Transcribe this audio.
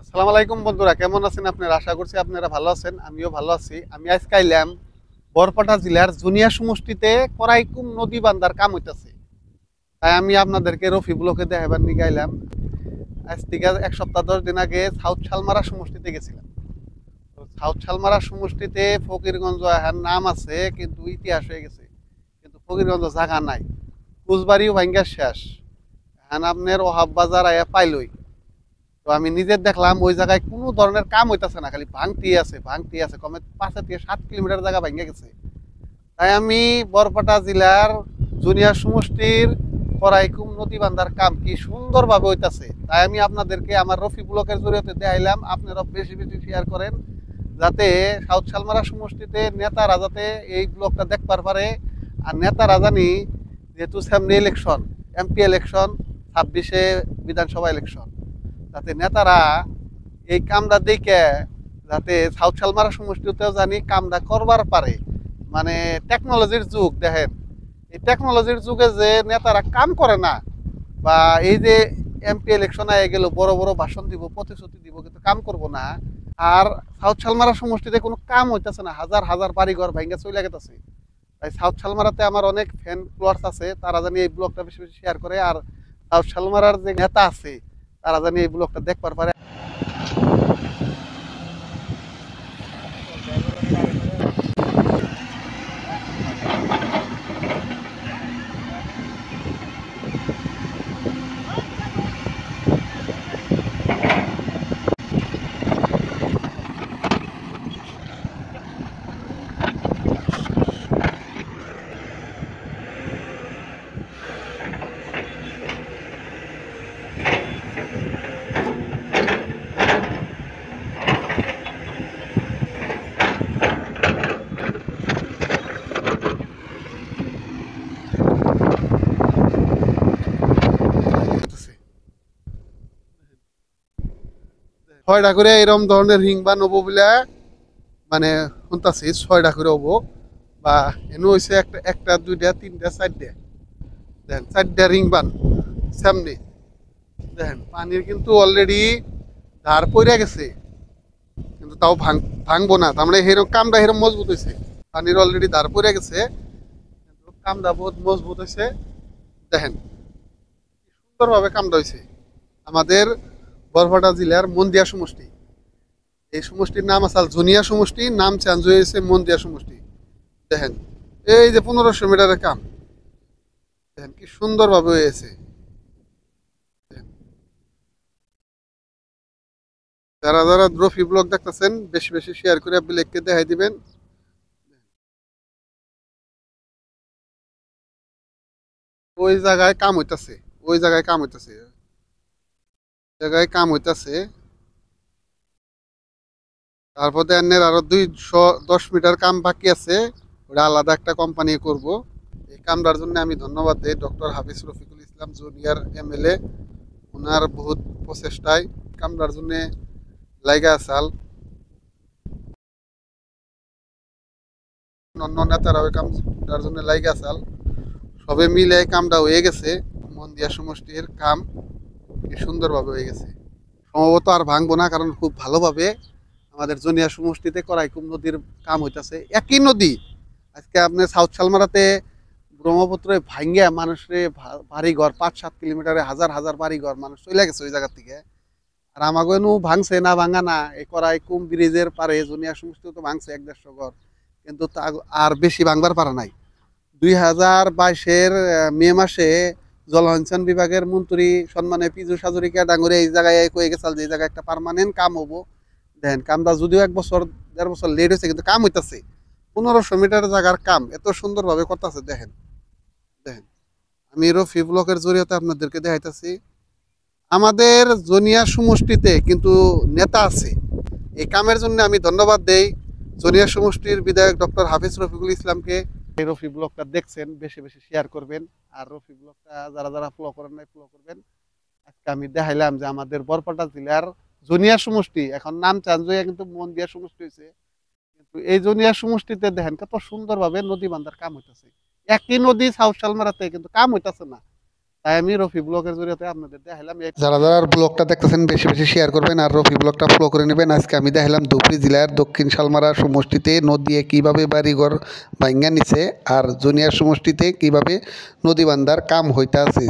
আসসালামু আলাইকুম বন্ধুরা, কেমন আছেন আপনারা? আশা করছি আপনারা ভালো আছেন। আমিও ভালো আছি। আমি আজকে আইলাম বরপেটা জেলার জুনিয়া সমষ্টিতে করাইকুম নদী বান্ধার কাম হইতাছে। তাই আমি আপনাদেরকে রফি ব্লকে দেখাবার নিয়ে আইলাম। আজ থেকে 1 সপ্তাহ 10 দিন আগে সাউথ শালমারা সমষ্টিতে গেছিলাম। তো সাউথ শালমারা সমষ্টিতে ফকিরগঞ্জ এর নাম আছে, কিন্তু ইতিহাস হয়ে গেছে। কিন্তু ফকিরগঞ্জ জায়গা নাই, কুচবাড়িও ভাঙ্গা শেষ। এখন আপনার ওহাব বাজার আয়া পাইলই। তো আমি নিজে দেখলাম ওই জায়গায় কোনো ধরনের কাম হইতাছে না, খালি ভাঙতি আছে কমে 5 থেকে 7 কিলোমিটার জায়গা ভেঙে গেছে। তাই আমি বরপেটা জেলার জুনিয়া সমষ্টির করাইকুম নদী বান্ধার কাম কি সুন্দরভাবে হইতাছে, তাই আমি আপনাদেরকে আমার রফি ব্লকের জরিয়তে দেখাইলাম। আপনারা বেশি বেশি শেয়ার করেন, যাতে সাউথ শালমারা সমষ্টিতে নেতারা যাতে এই ব্লকটা দেখবার পারে। আর নেতারা জানি, যেহেতু সামনে ইলেকশন, এমপি ইলেকশন, 26-এ বিধানসভা ইলেকশন, যাতে নেতারা এই কামটা দেখে যাতে সাউথ শালমারা সমষ্টিতেও জানি কামটা করবার পারে। মানে টেকনোলজির যুগ দেখেন, এই টেকনোলজির যুগে যে নেতারা কাম করে না, বা এই যে এমপি ইলেকশন আগে গেল বড় বড় ভাষণ দিব, প্রতিশ্রুতি দিব, কিন্তু কাম করব না। আর সাউথ শালমারা সমষ্টিতে কোনো কাম হইতেছে না, হাজার হাজার বাড়িঘর ভাঙ্গা চলে গেছে। তাই সাউথ শালমারাতে আমার অনেক ফ্যান ফলোয়ার্স আছে, তারা জানি এই ব্লগটা বেশি বেশি শেয়ার করে। আর সাউথ শালমারার যে নেতা আছে, তারা জানি এই ব্লগটা দেখবার পারে। ছয়টা করে এরকম ধরনের রিং বা নব বলে মানে শুনতাছি, 6টা করে হবো। বা এনে হয়েছে একটা একটা দুইটা তিনটা চারটে, দেখেন 4টা রিং বান সামনে। দেখেন পানির কিন্তু অলরেডি ধার পড়ে গেছে, কিন্তু তাও ভাঙবো না। তার মানে সেরকম কামটা সেরকম মজবুত হয়েছে। পানির অলরেডি ধার পড়ে গেছে, কিন্তু কামটা বহুত মজবুত হয়েছে। দেখেন সুন্দরভাবে কামটা হয়েছে। আমাদের বরপেটা জেলার মন্দিয়া সমষ্টি, এই সমষ্টির নাম আসাল জুনিয়া সমষ্টি, নাম চেঞ্জ হয়েছে মন্দিয়া সমষ্টি। দেখেন এই যে 1500 মিটারের কাম, দেখেন কি সুন্দরভাবে হয়েছে। যারা যারা দ্রফি ব্লগ দেখতেছেন, বেশি বেশি শেয়ার করে ব্লেককে দেখাই দিবেন। ওই জায়গায় কাম হইতাছে, ওই জায়গায় কাম হইতাছে, জায়গায় কাম হইতাছে। তারপর দেনের আরো 210 মিটার কাম বাকি আছে, ওটা আলাদা একটা কোম্পানি করব। এই কামটার জন্য আমি ধন্যবাদ দিই ডক্টর হাফিজ রফিকুল ইসলাম জুনিয়র এমএলএ। ওনার বহুত প্রচেষ্টায় কামটার জন্য লাইগা আসাল। অন্য নেতারা ওই কামটার জন্য লাইগা আসাল, সবে মিলে এই কামটা হয়ে গেছে। মন্দিয়া সমষ্টির কাম কি সুন্দরভাবে হয়ে গেছে। সম্ভবত আর ভাঙবো না, কারণ খুব ভালোভাবে আমাদের জনিয়া সমষ্টিতে করাইকুম নদীর কাম হইতাছে। একই নদী, আজকে আপনি সাউথ শালমারাতে ব্রহ্মপুত্রে ভাঙ্গিয়া মানুষের বাড়ি ঘর 5-7 কিলোমিটারে হাজার হাজার বাড়ি ঘর মানুষ চলে গেছে ওই জায়গা থেকে। আর আমাকে ভাঙছে না, ভাঙা না, এই করাইকুম ব্রিজের পারে জনিয়া সমষ্টিও তো ভাঙছে 1-150 ঘর, কিন্তু তা আর বেশি ভাঙবার পারা নাই। 2022-এর মে মাসে জলসিঞ্চন বিভাগের মন্ত্রী সম্মানে পিজু সাজরিকা ডাঙ্গরে এই জায়গায় কয়ে গেছাল যে এই জায়গায় একটা পার্মানেন্ট কাম হবো। দেখেন কামটা যদিও 1-1.5 বছর লেট হয়েছে, কিন্তু কাম হইতাছে। 1500 মিটার জায়গার কাম এত সুন্দরভাবে করতেছে। দেখেন দেখেন আমি রফি ব্লকের জরিয়তে আপনাদেরকে দেখাইতেছি। আমাদের জনিয়া সমষ্টিতে কিন্তু নেতা আছে, এই কামের জন্য আমি ধন্যবাদ দেই জনিয়া সমষ্টির বিধায়ক ডক্টর হাফিজ রফিকুল ইসলামকে। এই রফি ব্লগটা দেখছেন, বেশি বেশি শেয়ার করবেন। আর রফি ব্লগটা যারা যারা ফলো করেন নাই ফলো করবেন। আজকে আমি দেখাইলাম যে আমাদের বরপেটা জেলার জনিয়া সমষ্টি এখন নাম চেঞ্জ হয়ে কিন্তু মন্দিয়া সমষ্টি হয়েছে, কিন্তু এই জনিয়া সমষ্টিতে দেখেন কত সুন্দরভাবে নদী বান্ধার কাম হইতেছে। একই নদী সাউথ শালমারাতে, কিন্তু কাম হইতেছে না। তাই আমি রফি ব্লগের জরিয়াতে আপনাদের দেখাইলাম। যারা যারা ব্লগটা দেখতেছেন বেশি বেশি শেয়ার করবেন আর রফি ব্লগটা ফলো করে নেবেন। আজকে আমি দেখাইলাম ধুবড়ী জেলার দক্ষিণ শালমারা সমষ্টিতে নদী কিভাবে বাড়িঘর ভাঙ্গা নিছে আর জুনিয়ার সমষ্টিতে কিভাবে নদী বান্ধার কাম হইতে আছে।